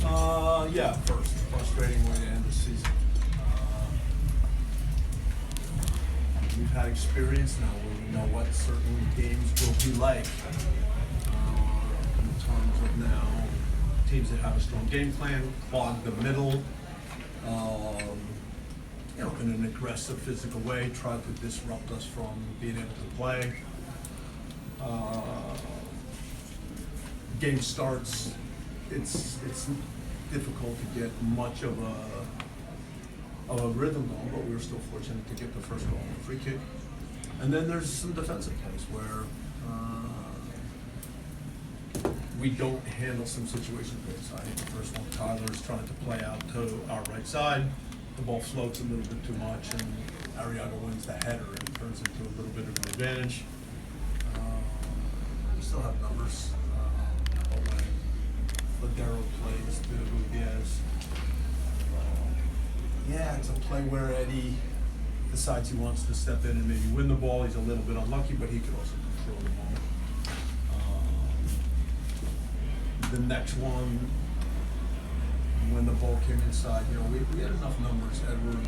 Yeah, first, frustrating way to end the season. We've had experience now where we know what certain games will be like. In terms of now, teams that have a strong game plan, clog the middle, in an aggressive physical way, try to disrupt us from being able to play. Game starts, it's difficult to get much of a rhythm going, but we were still fortunate to get the first goal on a free kick. And then there's some defensive plays where we don't handle some situations right side. The first one, Tyler's trying to play out to our right side. The ball floats a little bit too much, and Arriaga wins the header and turns into a little bit of an advantage. We still have numbers. But when Ladero plays Benavidez, it's a play where Eddie decides he wants to step in and maybe win the ball. He's a little bit unlucky, but he could also control the ball. The next one, when the ball came inside, we had enough numbers. Edward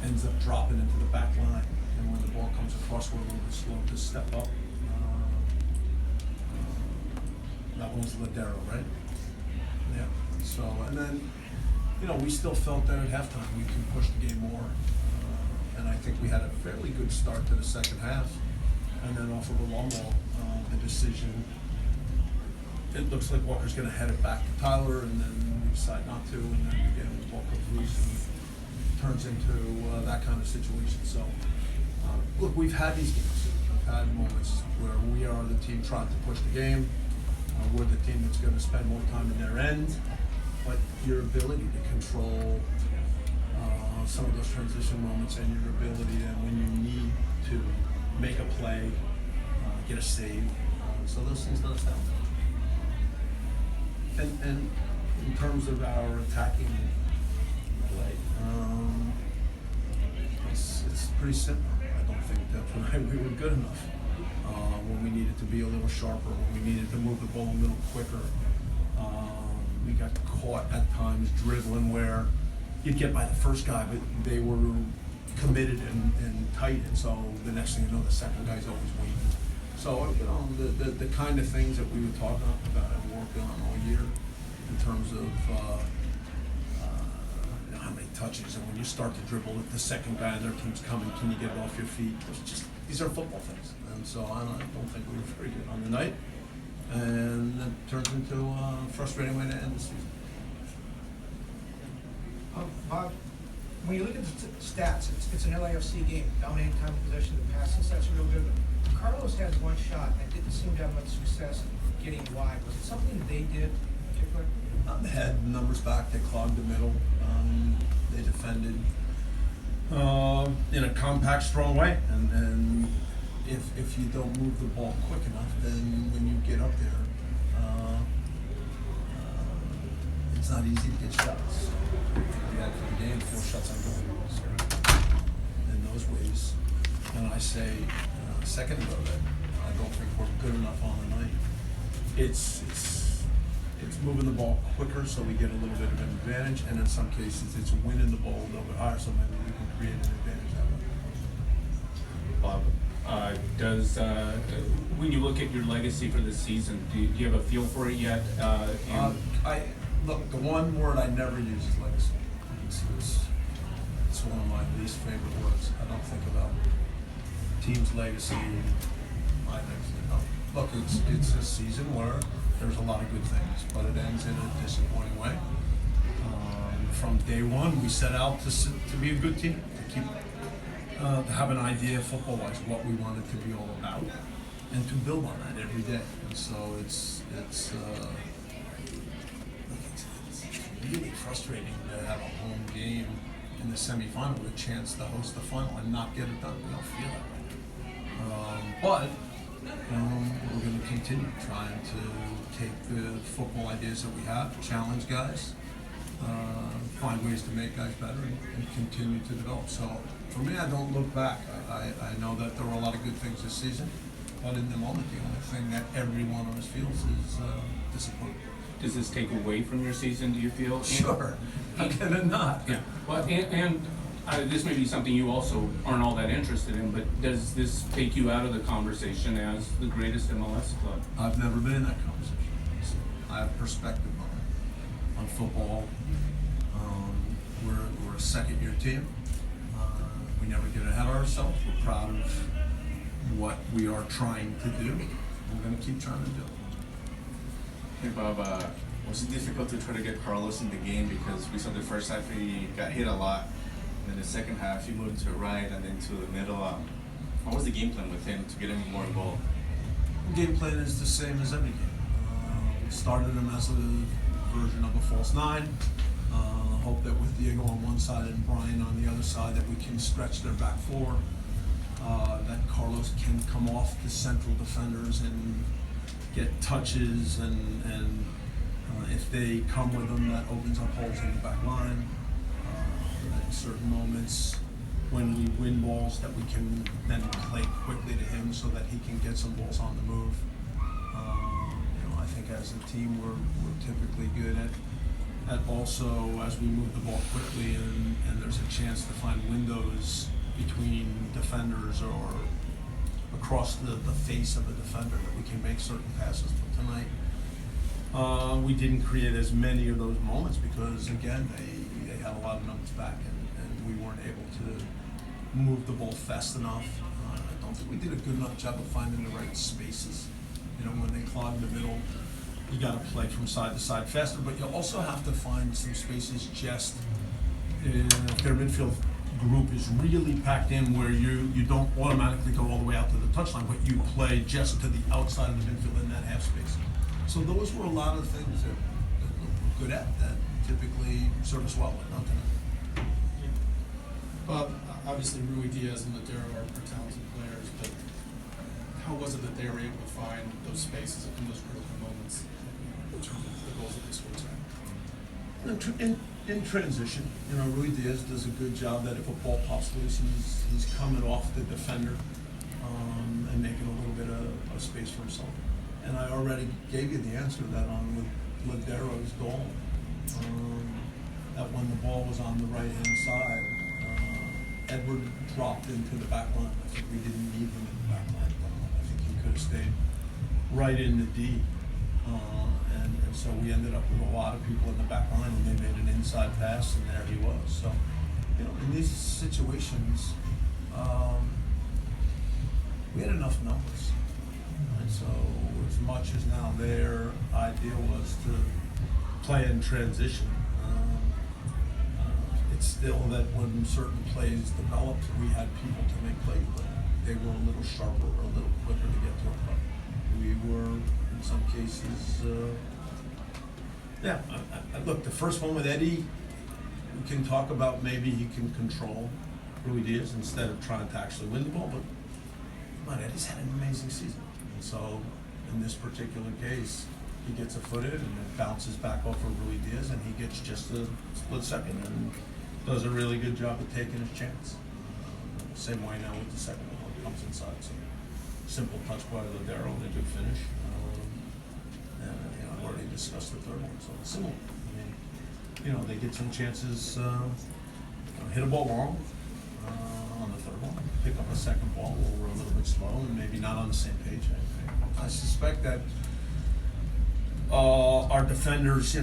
ends up dropping into the back line, and when the ball comes across, we're a little bit slow to step up. That one was Ladero, right? Yeah. So, and then, we still felt that at halftime we could push the game more. And I think we had a fairly good start to the second half. And then off of a long ball, the decision, it looks like Walker's going to head it back to Tyler, and then we decide not to, and then again, the ball comes loose and turns into that kind of situation. So, look, we've had these games. We've had moments where we are the team trying to push the game. We're the team that's going to spend more time in their end. But your ability to control some of those transition moments and your ability to, when you need to make a play, get a save, so those things let us down. And in terms of our attacking play, it's pretty simple. I don't think that tonight we were good enough. When we needed to be a little sharper, when we needed to move the ball a little quicker. We got caught at times dribbling where you'd get by the first guy, but they were committed and tight, and so the next thing you know, the second guy's always waiting. So, the kind of things that we were talking about and working on all year in terms of how many touches, and when you start to dribble, if the second guy on their team's coming, can you get it off your feet? These are football things, and so I don't think we were very good on the night. And it turns into a frustrating way to end the season. Bob, when you look at the stats, it's an LAFC game. Dominating time of possession, the passing stats are real good. But Carlos had one shot and didn't seem to have much success getting wide. Was it something that they did in particular? They had numbers back. They clogged the middle. They defended in a compact, strong way. And if you don't move the ball quick enough, then when you get up there, it's not easy to get shots. We had for the game 4 shots on goal. So in those ways, and I say a second ago that I don't think we're good enough on the night. It's moving the ball quicker so we get a little bit of an advantage, and in some cases it's winning the ball a little bit higher so maybe we can create an advantage that way. Bob, when you look at your legacy for this season, do you have a feel for it yet? Look, the one word I never use is legacy. It's one of my least favorite words. I don't think about team's legacy, my legacy. No. Look, it's a season where there's a lot of good things, but it ends in a disappointing way. From day one, we set out to be a good team, to keep to have an idea football-wise what we wanted to be all about, and to build on that every day. And so it's really frustrating to have a home game in the semifinal with a chance to host the final and not get it done. We don't feel that way. But we're going to continue trying to take the football ideas that we have, challenge guys, find ways to make guys better, and continue to develop. So for me, I don't look back. I know that there were a lot of good things this season, but in the moment, the only thing that every one of us feels is disappointment. does this take away from your season, do you feel? Sure, how can it not? Yeah, well, this may be something you also aren't all that interested in, but does this take you out of the conversation as the greatest MLS club? I've never been in that conversation. So I have perspective on football. We're a second-year team. We never get ahead of ourselves. We're proud of what we are trying to do. We're going to keep trying to do it. Hey Bob, was it difficult to try to get Carlos in the game because we saw the first half he got hit a lot, and then the second half he moved to the right and then to the middle. What was the game plan with him to get him more involved? The game plan is the same as every game. We started him as a version of a false nine. Hope that with Diego on one side and Brian on the other side that we can stretch their back four. That Carlos can come off the central defenders and get touches, and if they come with him, that opens up holes in the back line. At certain moments, when we win balls, that we can then play quickly to him so that he can get some balls on the move. I think as a team, we're typically good at also, as we move the ball quickly and there's a chance to find windows between defenders or across the face of a defender, that we can make certain passes. But tonight, we didn't create as many of those moments because, again, they had a lot of numbers back and we weren't able to move the ball fast enough. I don't think we did a good enough job of finding the right spaces. When they clog the middle, you got to play from side to side faster, but you also have to find some spaces just if their midfield group is really packed in where you don't automatically go all the way out to the touchline, but you play just to the outside of the midfield in that half space. So those were a lot of things that we're good at that typically serve us well, but not tonight. Bob, obviously Rui Diaz and Ladero are talented players, but how was it that they were able to find those spaces in those critical moments in terms of the goals that they scored tonight? In transition, Rui Diaz does a good job that if a ball pops loose, he's coming off the defender and making a little bit of space for himself. And I already gave you the answer to that on with Ladero's goal. That when the ball was on the right-hand side, Edward dropped into the back line. I think we didn't need him in the back line. I think he could have stayed right in the D. And so we ended up with a lot of people in the back line, and they made an inside pass, and there he was. So, in these situations, we had enough numbers. And so as much as now their idea was to play in transition, it's still that when certain plays developed, we had people to make plays, but they were a little sharper or a little quicker to get to it. But we were, in some cases, look, the first one with Eddie, we can talk about maybe he can control Rui Diaz instead of trying to actually win the ball, but Eddie's had an amazing season. And so in this particular case, he gets a foot in and it bounces back off of Rui Diaz, and he gets just a split second and does a really good job of taking his chance. Same way now with the second one, it comes inside. So simple touch by Ladero and a good finish. I've already discussed the third one, so it's similar. They get some chances, hit a ball wrong on the third one, pick up a second ball where we're a little bit slow and maybe not on the same page. I suspect that our defenders,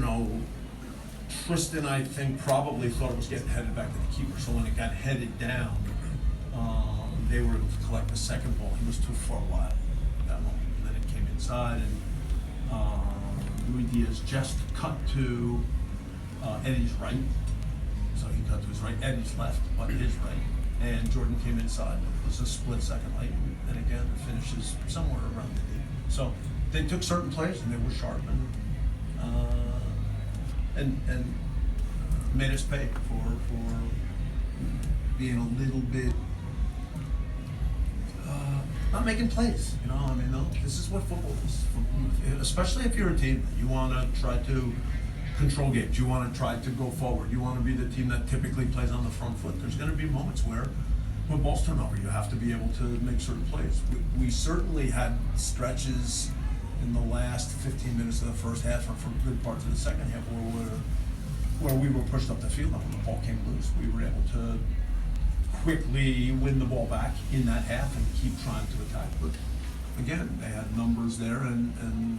Tristan, I think, probably thought it was getting headed back to the keeper, so when it got headed down, they were able to collect the second ball. He was too far wide at that moment. And then it came inside, and Rui Diaz just cut to Eddie's right. So he cut to his right, Eddie's left, but his right. And Jordan came inside. It was a split second late, and again, the finish is somewhere around the D. So they took certain plays, and they were sharp, and made us pay for being a little bit not making plays. This is what football is. Especially if you're a team, you want to try to control games. You want to try to go forward. You want to be the team that typically plays on the front foot. There's going to be moments where when balls turn over, you have to be able to make certain plays. We certainly had stretches in the last 15 minutes of the first half and for good parts of the second half where we were pushed up the field and when the ball came loose, we were able to quickly win the ball back in that half and keep trying to attack. But again, they had numbers there and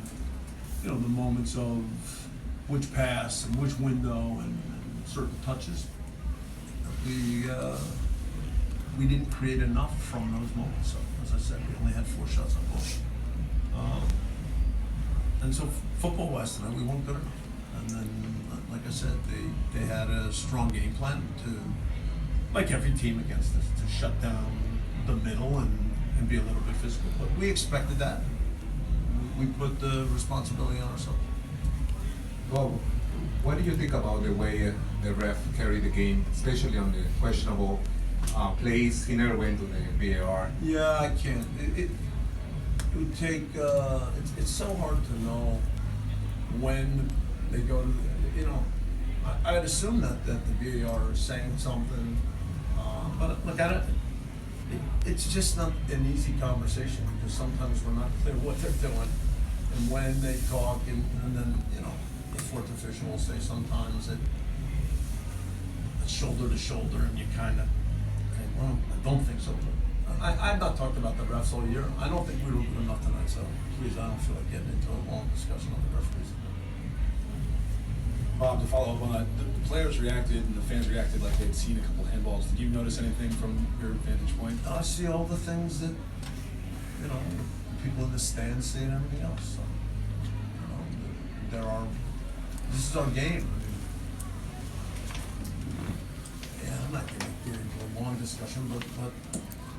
you know, the moments of which pass and which window and certain touches, we didn't create enough from those moments. So as I said, we only had 4 shots on goal. And so football-wise tonight, we weren't good enough. And then, like I said, they had a strong game plan to, like every team against us, to shut down the middle and be a little bit physical. But we expected that. We put the responsibility on ourselves. Well, what do you think about the way the ref carried the game, especially on the questionable plays? He never went to the VAR. Yeah, I can't. It would take. It's so hard to know when they go to. You know, I'd assume that the VAR is saying something, but look at it. It's just not an easy conversation because sometimes we're not clear what they're doing and when they talk, and then you know the fourth official will say sometimes that it's shoulder to shoulder, and you kind of think, well, I don't think so. But I've not talked about the refs all year. I don't think we were good enough tonight, so please, I don't feel like getting into a long discussion on the referees. Bob, to follow up on that, the players reacted and the fans reacted like they'd seen a couple handballs. Did you notice anything from your vantage point? I see all the things that, you know, people in the stands see and everything else. So, you know, this is our game. I mean, yeah, I'm not going to get into a long discussion, but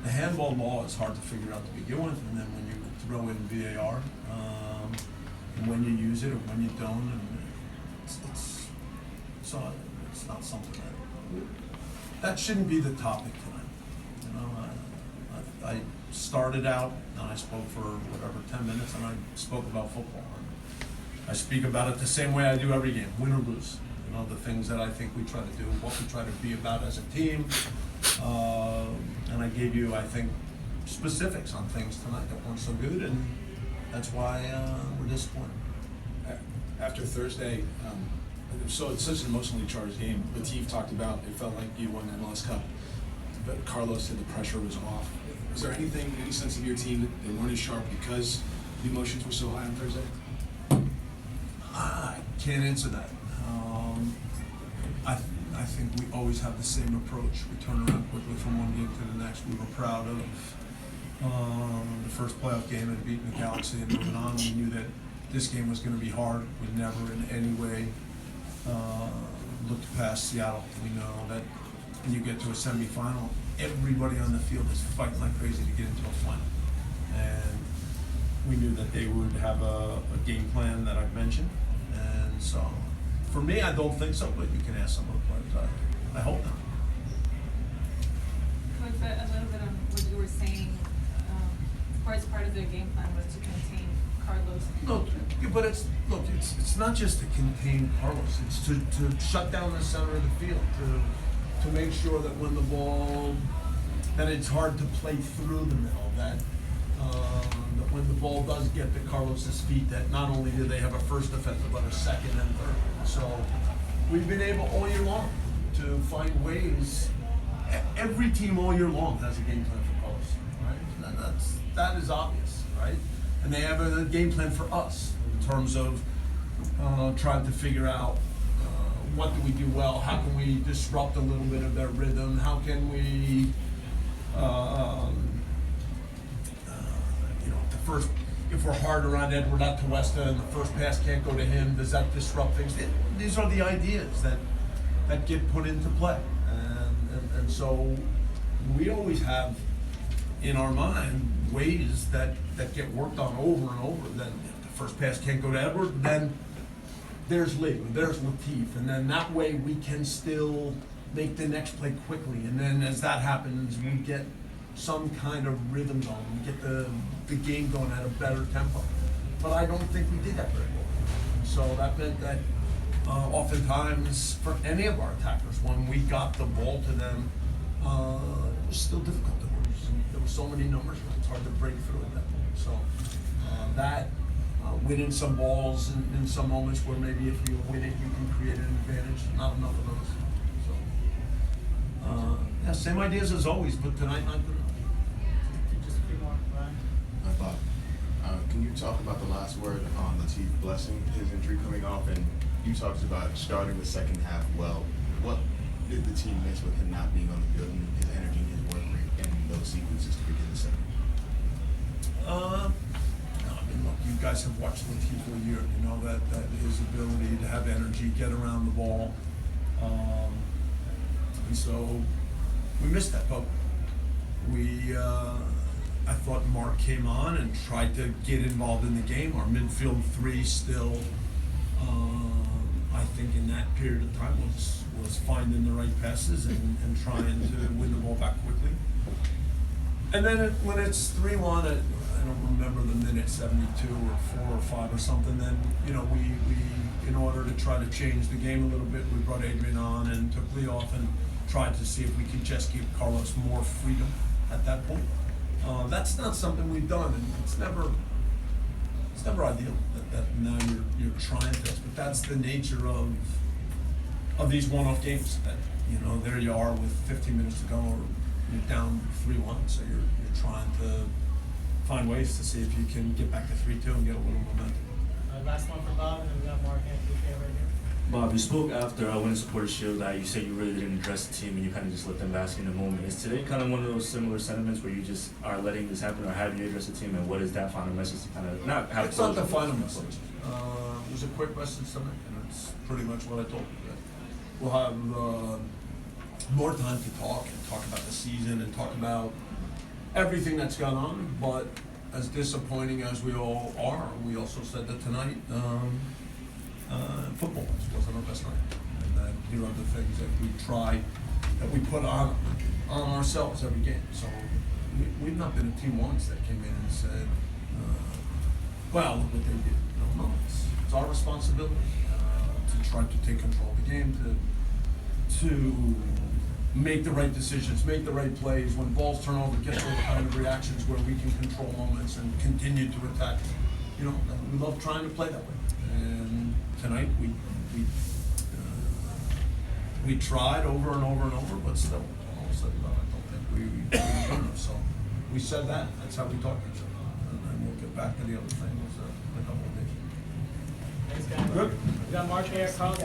the handball law is hard to figure out to begin with, and then when you throw in VAR, and when you use it or when you don't, and it's not something that shouldn't be the topic tonight. You know, I started out and I spoke for whatever 10 minutes and I spoke about football. I speak about it the same way I do every game, win or lose. You know, the things that I think we try to do, what we try to be about as a team, and I gave you, I think, specifics on things tonight that weren't so good, and that's why we're disappointed. After Thursday, so it's such an emotionally charged game. Latif talked about it felt like you won the MLS Cup, but Carlos said the pressure was off. Is there any sense of your team that they weren't as sharp because the emotions were so high on Thursday? I can't answer that. I think we always have the same approach. We turn around quickly from one game to the next. We were proud of the first playoff game and beating the Galaxy and moving on. We knew that this game was going to be hard. We never in any way looked past Seattle. We know that when you get to a semifinal, everybody on the field is fighting like crazy to get into a final. And we knew that they would have a game plan that I've mentioned. And so, for me, I don't think so, but you can ask some of the players. I hope not. Coach, a little bit on what you were saying, of course, part of their game plan was to contain Carlos. No, but it's not just to contain Carlos. It's to shut down the center of the field, to make sure that when the ball, that it's hard to play through the middle, that when the ball does get to Carlos's feet, that not only do they have a first defensive, but a second and third. So we've been able all year long to find ways. Every team all year long has a game plan for Carlos, right? That is obvious, right? And they have a game plan for us in terms of trying to figure out what do we do well, how can we disrupt a little bit of their rhythm, how can we, first, if we're hard around Edward out to Westa and the first pass can't go to him, does that disrupt things? These are the ideas that get put into play. And so we always have in our mind ways that get worked on over and over. Then if the first pass can't go to Edward, then there's Lee, there's Latif, and then that way we can still make the next play quickly. And then as that happens, we get some kind of rhythm going. We get the game going at a better tempo. But I don't think we did that very well. So that meant that oftentimes for any of our attackers, when we got the ball to them, it was still difficult. There were so many numbers, it's hard to break through at that point. So that winning some balls in some moments where maybe if you win it, you can create an advantage. Not enough of those. So, yeah, same ideas as always, but tonight not good enough. Just a few more, Ryan. Bob, can you talk about the last word on Latif blessing his injury coming off? And you talked about starting the second half well. What did the team miss with him not being on the field and his energy and his work rate in those sequences to begin the second? No, I mean, look, you guys have watched Latif all year. You know that his ability to have energy, get around the ball, and so we missed that. But I thought Mark came on and tried to get involved in the game. Our midfield three still, I think, in that period of time was finding the right passes and trying to win the ball back quickly. And then when it's 3-1, I don't remember the minute, 72 or 4 or 5 or something, then, you know, we in order to try to change the game a little bit, we brought Adrian on and took Lee off and tried to see if we could just give Carlos more freedom at that point. That's not something we've done, and it's never ideal that now you're trying this, but that's the nature of these one-off games. That, you know, there you are with 15 minutes to go, or you're down 3-1, so you're trying to find ways to see if you can get back to 3-2 and get a little momentum. Last one for Bob, and then we got Mark Anthony right here. Bob, you spoke after winning Supporters Shield that you said you really didn't address the team and you kind of just let them bask in the moment. Is today kind of one of those similar sentiments where you just are letting this happen, or have you addressed the team, and what is that final message to kind of not have? It's not the final message. It was a quick message tonight, and it's pretty much what I told you. That we'll have more time to talk about the season and talk about everything that's gone on, but as disappointing as we all are, we also said that tonight, football wasn't our best night. And that here are the things that we put on ourselves every game. So we've not been a team once that came in and said, well, look what they did. No, it's our responsibility to try to take control of the game, to make the right decisions, make the right plays. When balls turn over, get those kind of reactions where we can control moments and continue to attack. You know, we love trying to play that way. And tonight we tried over and over and over, but still, all of a sudden, I don't think we were good enough. So we said that. That's how we talk to each other. And then we'll get back to the other things in a couple of days. Thanks, guys. Good. We got Mark here, Carl.